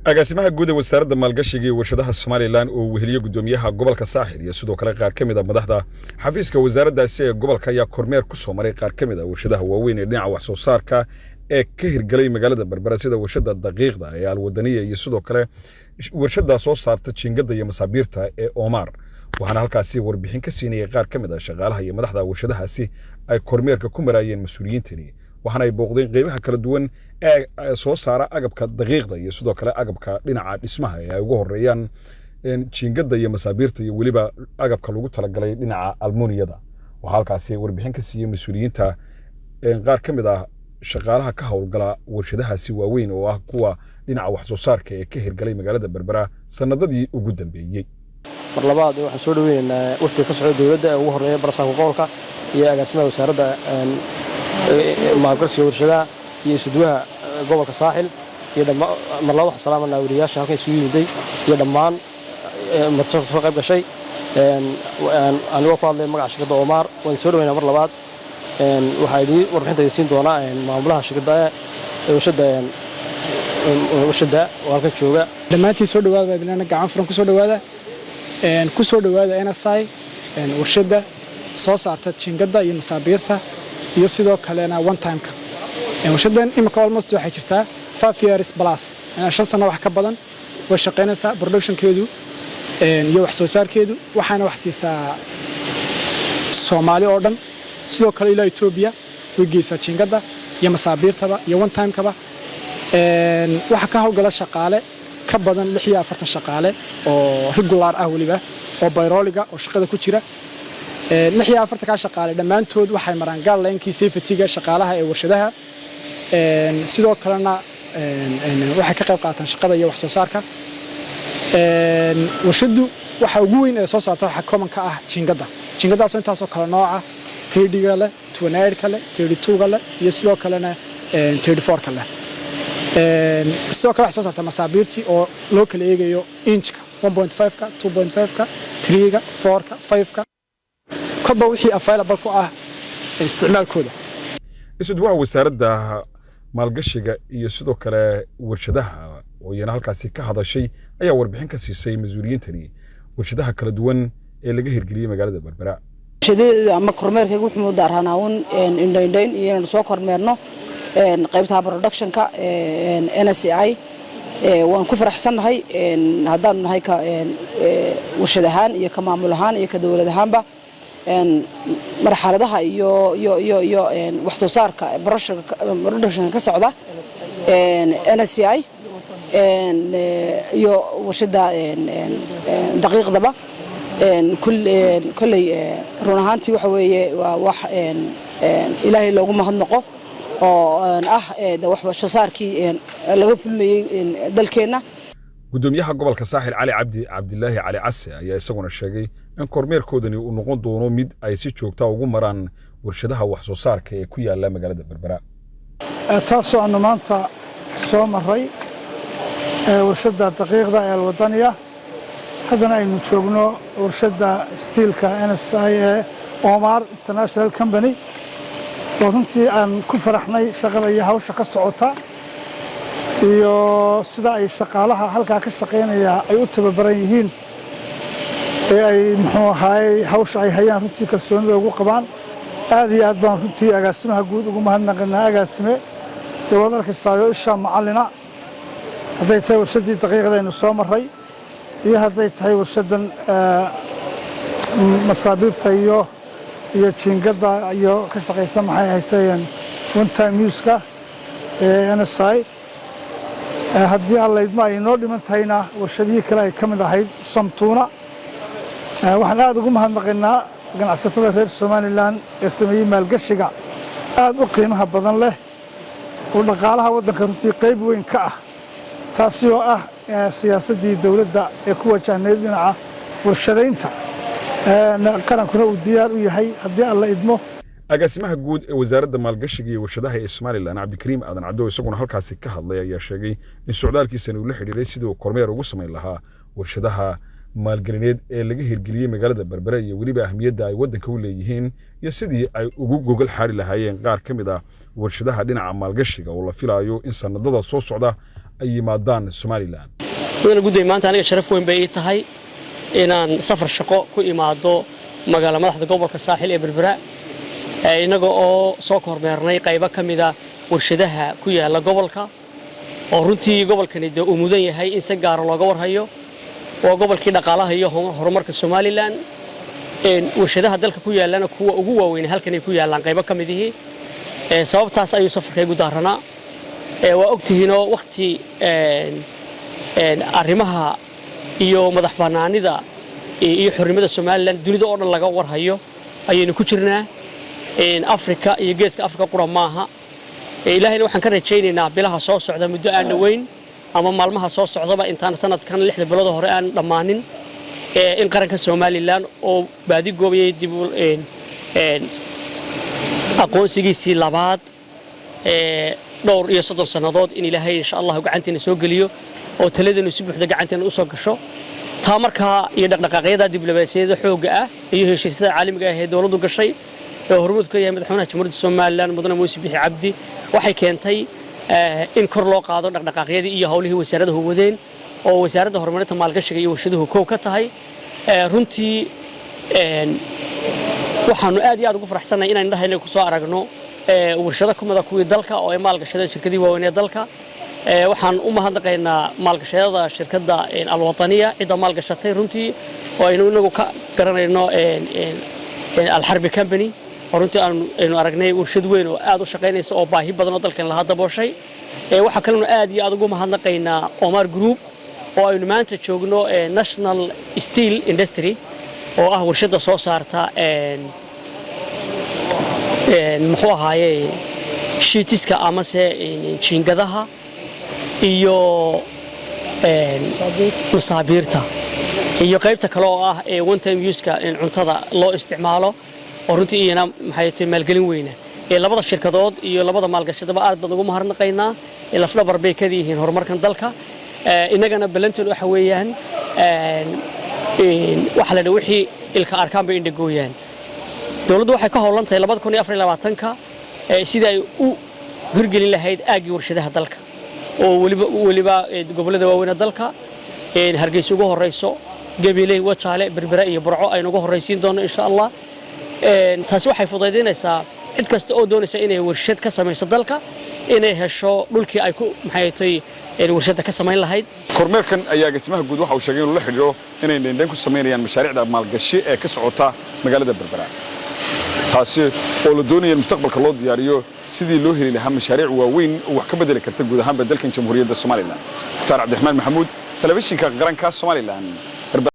agaasimaha guud ee wasaaradda maalgashiga iyo warshadaha Soomaaliland oo weheliyo gudoomiyaha gobolka Saaxil iyo sidoo kale qaar kamid ah madaxda xafiiska wasaaraddaasi ee gobolka ayaa kormeer ku soo maray qaar kamid ah warshadaha waaweyn ee dhinaca wax soo saarka ee ka hirgalay magaalada Berbera sida warshada daqiiqda ee Alwadaniya iyo sidoo kale warshada soo saarta jiingada iyo masaabiirta ee Omar waxaana halkaasi warbixin ka siinayay qaar kamid ah shaqaalaha iyo madaxda warshadahaasi ay kormeerka ku marayeen mas'uuliyiintani waxaana ay booqdeen qaybaha kala duwan ee soo saara agabka daqiiqda iyo sidoo kale agabka dhinaca dhismaha ee ay ugu horeeyaan jiingada iyo masaabiirta iyo waliba agabka lagu talagalay dhinaca almuniyada waxa halkaasi warbixin ka siiyay mas'uuliyiinta qaar kamid ah shaqaalaha ka howlgala warshadahaasi waaweyn oo ah kuwa dhinaca wax soo saarka ee ka hirgalay magaalada Berbera sanadadii ugu dambeeyay mar labaad waxaan soo dhaweynaynaa wafdi ka socda dawladda ee ugu horeeya barsaanka gobolka iyo agaasimaha wasaaradda maalgashiga warshadaha iyo isduwaha gobolka Saaxil iyo mar labaad salaamana wariyaasha halkan isugu yimiday iyo dhammaan madasha soo qayb gashay anigoo ku hadlay magaca shirkadda Omar waan soo dhaweynaa mar labaad waxaa idin warbixinta siin doonaa maamulaha shirkadda warshada oo halkan jooga dhammaantiin soo dhawaada idinana gacan furan ku soo dhawaada NSI warshada soo saarta jiingada iyo masaabiirta iyo sidoo kalena one time ka warshadan imika almost waxay jirtaa 5 years plus 5 sano wax ka badan way shaqeynaysaa production keedu iyo wax soo saarkeedu waxaana wax siisaa Soomaali oo dhan sidoo kale ilaa Ethiopia way geeysaa jiingada iyo masaabiirtaba iyo one time kaba waxa ka howlgala shaqaale ka badan 46 shaqaale oo regular ah waliba oo bayroliga oo shaqada ku jira 46 ka shaqaale dhamaantood waxay maraan gaalaynkii safety-ga shaqaalaha ee warshadaha sidoo kalena waxay ka qayb qaataan shaqada iyo wax soo saarka warshadu waxa ugu weyn ee soo saarta waxa common ka ah jiingadaas intaas oo kala nooca 3D-ga leh 29 leh 32-ga leh iyo sidoo kalena 34-ka leh sidoo kale wax soo saarta masaabiirtii oo loo kala eegayo inchka 1.5-ka 2.5-ka 3-ga 4-ka 5-ka كبا وحي أفعال بالكو استعمال كودا. isduwaha wasaaradda maalgashiga iyo sidoo kale warshadaha oo yana halkaasi ka hadashay ayaa warbixin ka siisay mas'uuliyiintani warshadaha kala duwan ee laga hirgeliyay magaalada Berbera. warshadaha ama kormeerkaygu wuxuu daaranaawun indhayn iyo soo kormeerno qaybta production-ka NSI waan ku faraxsanahay haddaan nahay ka warshadahan iyo ka maamulahan iyo ka dawladahanba marxaladaha iyo wax soo saarka production ka socda NSI iyo warshada daqiiqdaba kulli run ahaantii waxa weeye waa wax ilaahay loogu mahadnaqo oo wax soo saarkii laga fulinayay dalkeena gudoomiyaha gobolka Saaxil Cali Cabdillaahi Cali Casse ayaa isaguna sheegay in kormeerkoodani uu noqon doono mid ay si joogto ah ugu maraan warshadaha wax soo saarka ee ku yaala magaalada Berbera taasoo aanu maanta soo maray warshada daqiiqda ee Alwadaniya haddana aynu joogno warshada steelka NSI ee Omar International Company oo runtii aan ku faraxnay shaqada iyo hawsha ka socota iyo sida ay shaqaalaha halka ka shaqeynaya ay u tababaran yihiin ee ay muxuu ahaay hawsha ay hayaan runtii kalsoonida ugu qabaan aad iyo aad baan runtii agaasimaha guud ugu mahadnaqaynaa agaasime dawladda saayo isha macallina hadday tahay warshadii daqiiqadaynu soo maray iyo hadday tahay warshadan masaabiirta iyo jiingada iyo ka shaqeysa maxay hayteen one time use-ka NSI haddii alla idma ay noo dhiman tahayna warshadihii kale ay ka mid ahayd Samtuuna waxaan aad ugu mahadnaqaynaa ganacsatada reer Soomaaliland ee sameeyay maalgashiga aad u qiimaha badan leh oo dhaqaalaha waddanka runtii qayb weyn ka ah taasi oo ah siyaasadii dawladda ee ku wajahneyd dhinaca warshadaynta qarankuna uu diyaar u yahay haddii alla idmo agaasimaha guud ee wasaaradda maalgashiga iyo warshadaha ee Soomaaliland Cabdikariim Aadan Cabdo isaguna halkaasi ka hadlay ayaa sheegay in socdaalkiisana uu la xiriiray sidii uu kormeer ugu sameyn lahaa warshadaha maalgelineed ee laga hirgeliyay magaalada Berbera iyo waliba ahmiyadda ay waddanka u leeyihiin iyo sidii ay ugu gogol xari lahaayeen qaar kamid ah warshadaha dhinaca maalgashiga oo la filayo in sanadada soo socda ay yimaadaan Somaliland. Wadana guday maanta aniga sharaf weyn bay tahay inaan safar shaqo ku imaado magaalada madaxda gobolka Saaxil ee Berbera inaga oo soo kormeernay qaybo kamida warshadaha ku yaala gobolka oo runtii gobolkani uu mudan yahay in si gaar ah looga warhayo oo gobolkii dhaqaalaha iyo horumarka Somaliland warshadaha dalka ku yaalana kuwa ugu waaweyn halkan ay ku yaalaan qaybo kamidii sababtaas ayuu safarkaygu daaranaa waa ogtihiin oo waqti arrimaha iyo madax banaanida iyo xornimada Somaliland dunida oo dhan laga warhayo ayaynu ku jirnaa Afrika iyo geeska Afrika qura maaha ilaahayna waxaan ka rajaynaynaa bilaha soo socda muddo aan dhaweyn ama maalmaha soo socdaba intaan sanadkan 6 bilood hore aan dhamaanin in qaranka Somaliland oo baadi goobay dib aqoonsigiisii labaad dhowr iyo 30 sanadood in ilaahay insha Allah gacantiina soo geliyo oo taladeenu si buuxda gacantiina u soo gasho taa markaa iyo dhaqdhaqaaqyada diblomaasiyadda xoogga ah iyo heshiisyada caalamiga ah ee dawladdu gashay ee hormuud ka yahay madaxweynaha Jamhuuriyadda Somaliland Mudane Muuse Bixi Cabdi waxay keentay in kor loo qaado dhaqdhaqaaqyadii iyo hawlihii wasaaradaha wadeen oo wasaaradda horumarinta maalgashiga iyo warshaduhu koow ka tahay runtii waxaanu aad iyo aad ugu faraxsanahay inaan indhahayna ku soo aragno warshado kumada kuwii dalka oo ay maalgashadeen shirkadii waaweyn ee dalka waxaan u mahadnaqaynaa maalgashada shirkadda Al-Wataniya cid maalgashatay runtii oo aynu inagu ka garanayno Al-Harbi Company runtii aynu aragnay warshad weyn oo aad u shaqeynaysa oo baahi badan oo dalkan laha dabooshay waxa kale oo aad iyo aad ugu mahadnaqaynaa Omar Group oo aynu maanta joogno National Steel Industry oo ah warshada soo saarta muxuu ahaayay shiitiska ama se jiingadaha iyo masaabiirta iyo qaybta kale oo ah one time use-ka cuntada loo isticmaalo oo runtii iyana maxay tahay maalgelin weyn labada shirkadood iyo labada maalgashadaba aad bad ugu mahadnaqaynaa lafdhabar bay ka yihiin horumarkan dalka inagana balantood waxa weeyaan waxa la wixii ilka arkaan bay indhagooyaan dawladdu waxay ka howlantahay 2024ka sida ay u hirgelin lahayd aagii warshadaha dalka oo waliba gobolada waaweyn dalka Hargeysa ugu horeyso Gabiley Wajaale Berbera iyo Burco ay ugu horeysiin doono insha Allah taasi waxay fududeynaysaa cid kasta oo doonaysa inay warshad ka samayso dalka inay hesho dhulkii ay ku maxay tahay warshada ka samayn lahayd kormeerkan ayaa gasimaha guud waxa uu sheegay inuu la xiriiro inay dheendeen ku sameynayaan mashaariicda maalgashi ee ka socota magaalada Berbera taasi oo la doonayo mustaqbalka loo diyaariyo sidii loo heli lahaa mashaariic waaweyn oo wax ka bedeli karta guud ahaan dalkan Jamhuuriyadda Somaliland Dr. Cabdiraxmaan Maxamuud telefishinka qaranka Somaliland